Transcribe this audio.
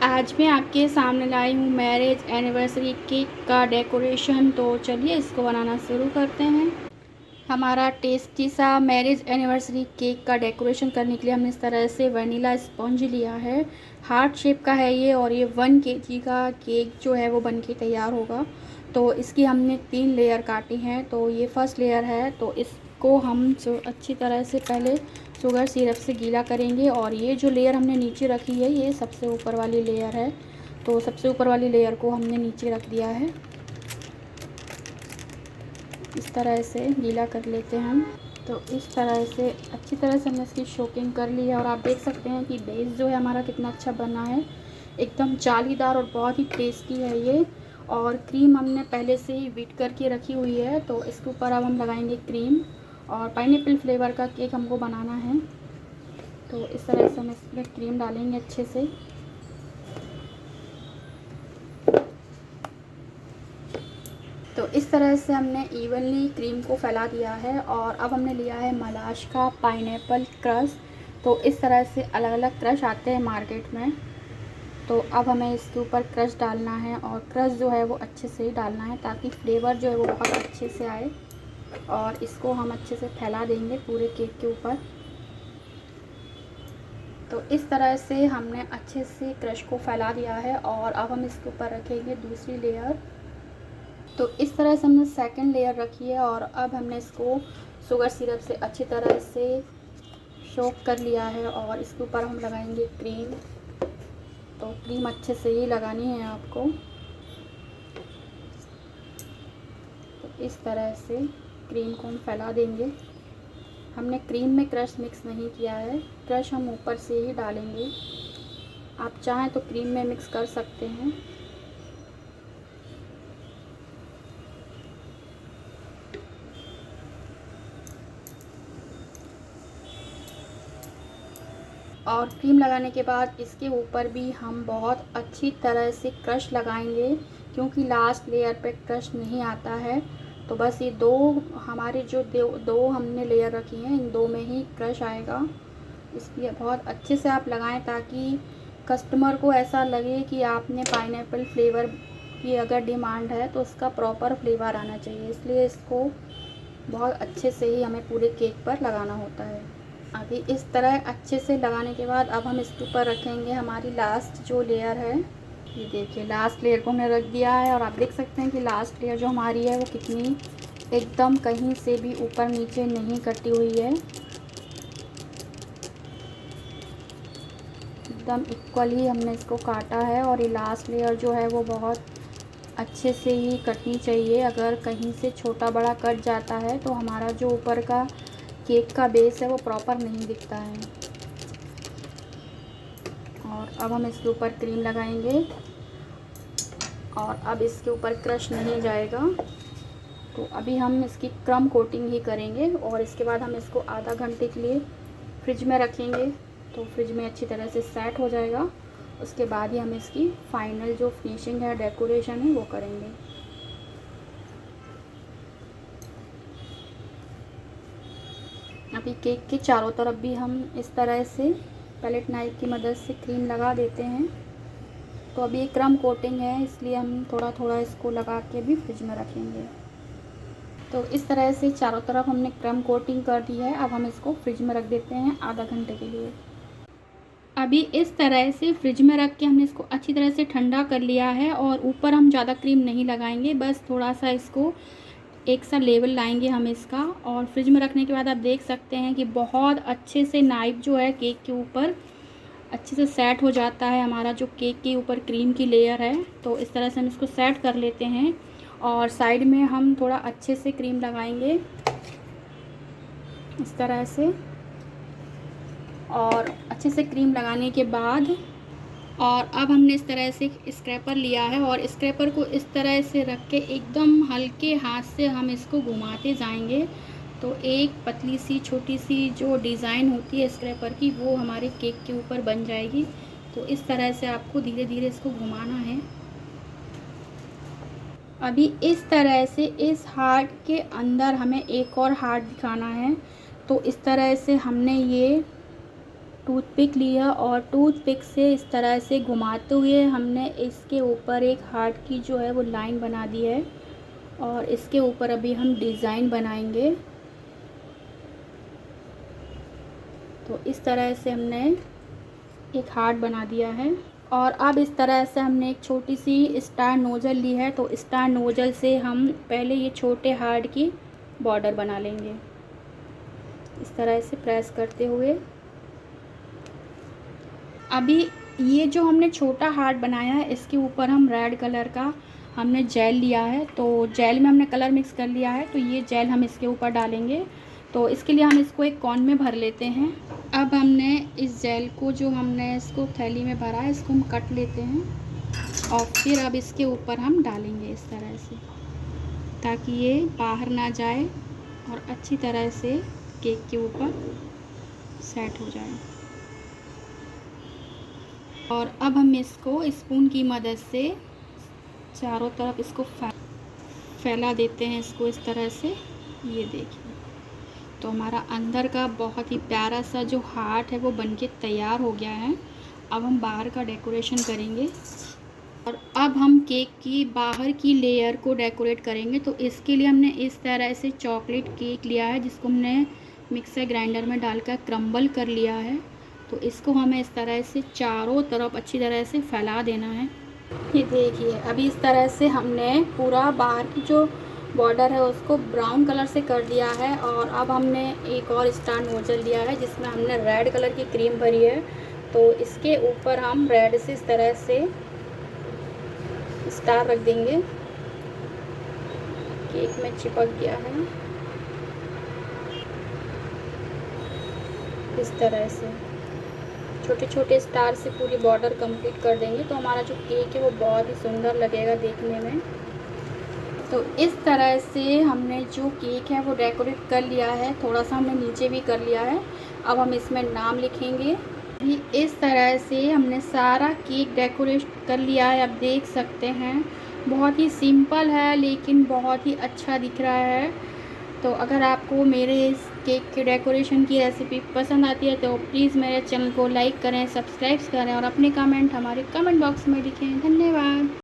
आज मैं आपके सामने लाई हूँ मैरिज एनिवर्सरी केक का डेकोरेशन। तो चलिए इसको बनाना शुरू करते हैं। हमारा टेस्टी सा मैरिज एनिवर्सरी केक का डेकोरेशन करने के लिए हमने इस तरह से वनीला स्पंज लिया है। हार्ट शेप का है ये, और ये 1 kg का केक जो है वो बन के तैयार होगा। तो इसकी हमने 3 लेयर काटी हैं। तो ये फर्स्ट लेयर है, तो इसको हम अच्छी तरह से पहले शुगर सिरप से गीला करेंगे। और ये जो लेयर हमने नीचे रखी है ये सबसे ऊपर वाली लेयर है। तो सबसे ऊपर वाली लेयर को हमने नीचे रख दिया है। इस तरह से गीला कर लेते हैं हम। तो इस तरह से अच्छी तरह से हमने इसकी शोकिंग कर ली है। और आप देख सकते हैं कि बेस जो है हमारा कितना अच्छा बना है, एकदम जालीदार और बहुत ही टेस्टी है ये। और क्रीम हमने पहले से ही बीट करके रखी हुई है। तो इसके ऊपर अब हम लगाएंगे क्रीम। और पाइनएप्पल फ्लेवर का केक हमको बनाना है, तो इस तरह से हम इसमें क्रीम डालेंगे अच्छे से। तो इस तरह से हमने इवनली क्रीम को फैला दिया है। और अब हमने लिया है मलाश का पाइनएप्पल क्रश। तो इस तरह से अलग अलग क्रश आते हैं मार्केट में। तो अब हमें इसके ऊपर क्रश डालना है, और क्रश जो है वो अच्छे से ही डालना है ताकि फ्लेवर जो है वो बहुत अच्छे से आए। और इसको हम अच्छे से फैला देंगे पूरे केक के ऊपर। तो इस तरह से हमने अच्छे से क्रश को फैला दिया है। और अब हम इसके ऊपर रखेंगे दूसरी लेयर। तो इस तरह से हमने सेकंड लेयर रखी है। और अब हमने इसको शुगर सिरप से अच्छी तरह से सोक कर लिया है। और इसके ऊपर हम लगाएंगे क्रीम। तो क्रीम अच्छे से ही लगानी है आपको। तो इस तरह से क्रीम को हम फैला देंगे। हमने क्रीम में क्रश मिक्स नहीं किया है, क्रश हम ऊपर से ही डालेंगे। आप चाहें तो क्रीम में मिक्स कर सकते हैं। और क्रीम लगाने के बाद इसके ऊपर भी हम बहुत अच्छी तरह से क्रश लगाएंगे, क्योंकि लास्ट लेयर पे क्रश नहीं आता है। तो बस ये हमारे जो दो हमने लेयर रखी हैं, इन 2 में ही क्रश आएगा। इसलिए बहुत अच्छे से आप लगाएं ताकि कस्टमर को ऐसा लगे कि आपने पाइनएप्पल फ्लेवर की अगर डिमांड है तो उसका प्रॉपर फ्लेवर आना चाहिए। इसलिए इसको बहुत अच्छे से ही हमें पूरे केक पर लगाना होता है। अभी इस तरह अच्छे से लगाने के बाद अब हम इसके ऊपर रखेंगे हमारी लास्ट जो लेयर है। ये देखिए लास्ट लेयर को हमने रख दिया है। और आप देख सकते हैं कि लास्ट लेयर जो हमारी है वो कितनी एकदम कहीं से भी ऊपर नीचे नहीं कटी हुई है, एकदम इक्वली हमने इसको काटा है। और ये लास्ट लेयर जो है वो बहुत अच्छे से ही कटनी चाहिए। अगर कहीं से छोटा बड़ा कट जाता है तो हमारा जो ऊपर का केक का बेस है वो प्रॉपर नहीं दिखता है। और अब हम इसके ऊपर क्रीम लगाएंगे। और अब इसके ऊपर क्रश नहीं जाएगा। तो अभी हम इसकी क्रम कोटिंग ही करेंगे। और इसके बाद हम इसको आधा घंटे के लिए फ्रिज में रखेंगे। तो फ्रिज में अच्छी तरह से सेट हो जाएगा। उसके बाद ही हम इसकी फाइनल जो फिनिशिंग है, डेकोरेशन है, वो करेंगे। अभी केक के चारों तरफ भी हम इस तरह से पैलेट नाइफ की मदद से क्रीम लगा देते हैं। तो अभी एक क्रम कोटिंग है, इसलिए हम थोड़ा थोड़ा इसको लगा के भी फ्रिज में रखेंगे। तो इस तरह से चारों तरफ हमने क्रम कोटिंग कर दी है। अब हम इसको फ्रिज में रख देते हैं आधा घंटे के लिए। अभी इस तरह से फ्रिज में रख के हमने इसको अच्छी तरह से ठंडा कर लिया है। और ऊपर हम ज़्यादा क्रीम नहीं लगाएंगे, बस थोड़ा सा इसको एक सा लेवल लाएंगे हम इसका। और फ्रिज में रखने के बाद आप देख सकते हैं कि बहुत अच्छे से नाइफ जो है केक के ऊपर अच्छे से सेट हो जाता है। हमारा जो केक के ऊपर क्रीम की लेयर है, तो इस तरह से हम इसको सेट कर लेते हैं। और साइड में हम थोड़ा अच्छे से क्रीम लगाएंगे इस तरह से। और अच्छे से क्रीम लगाने के बाद और अब हमने इस तरह से स्क्रैपर लिया है। और स्क्रैपर को इस तरह से रख के एकदम हल्के हाथ से हम इसको घुमाते जाएंगे। तो एक पतली सी छोटी सी जो डिज़ाइन होती है स्क्रैपर की, वो हमारे केक के ऊपर बन जाएगी। तो इस तरह से आपको धीरे धीरे इसको घुमाना है। अभी इस तरह से इस हार्ट के अंदर हमें एक और हार्ट दिखाना है। तो इस तरह से हमने ये टूथपिक लिया और टूथपिक से इस तरह से घुमाते हुए हमने इसके ऊपर एक हार्ट की जो है वो लाइन बना दी है और इसके ऊपर अभी हम डिज़ाइन बनाएंगे। तो इस तरह से हमने एक हार्ट बना दिया है और अब इस तरह से हमने एक छोटी सी स्टार नोज़ल ली है। तो स्टार नोज़ल से हम पहले ये छोटे हार्ट की बॉर्डर बना लेंगे इस तरह से प्रेस करते हुए। अभी ये जो हमने छोटा हार्ट बनाया है इसके ऊपर हम रेड कलर का हमने जेल लिया है। तो जेल में हमने कलर मिक्स कर लिया है, तो ये जेल हम इसके ऊपर डालेंगे। तो इसके लिए हम इसको एक कॉन में भर लेते हैं। अब हमने इस जेल को जो हमने इसको थैली में भरा है इसको हम कट लेते हैं और फिर अब इसके ऊपर हम डालेंगे इस तरह से, ताकि ये बाहर ना जाए और अच्छी तरह से केक के ऊपर सेट हो जाए। और अब हम इसको स्पून की मदद से चारों तरफ इसको फैला देते हैं इसको इस तरह से। ये देखिए, तो हमारा अंदर का बहुत ही प्यारा सा जो हार्ट है वो बनके तैयार हो गया है। अब हम बाहर का डेकोरेशन करेंगे और अब हम केक की बाहर की लेयर को डेकोरेट करेंगे। तो इसके लिए हमने इस तरह से चॉकलेट केक लिया है जिसको हमने मिक्सर ग्राइंडर में डालकर क्रम्बल कर लिया है। तो इसको हमें इस तरह से चारों तरफ अच्छी तरह से फैला देना है। ये देखिए, अभी इस तरह से हमने पूरा बाहर की जो बॉर्डर है उसको ब्राउन कलर से कर दिया है। और अब हमने एक और स्टार नोजल लिया है जिसमें हमने रेड कलर की क्रीम भरी है। तो इसके ऊपर हम रेड से इस तरह से स्टार रख देंगे। केक में चिपक गया है इस तरह से छोटे छोटे स्टार से पूरी बॉर्डर कंप्लीट कर देंगे। तो हमारा जो केक है वो बहुत ही सुंदर लगेगा देखने में। तो इस तरह से हमने जो केक है वो डेकोरेट कर लिया है, थोड़ा सा हमने नीचे भी कर लिया है। अब हम इसमें नाम लिखेंगे। इस तरह से हमने सारा केक डेकोरेट कर लिया है। आप देख सकते हैं बहुत ही सिंपल है लेकिन बहुत ही अच्छा दिख रहा है। तो अगर आपको मेरे इस केक के डेकोरेशन की रेसिपी पसंद आती है तो प्लीज़ मेरे चैनल को लाइक करें, सब्सक्राइब करें और अपने कमेंट हमारे कमेंट बॉक्स में लिखें। धन्यवाद।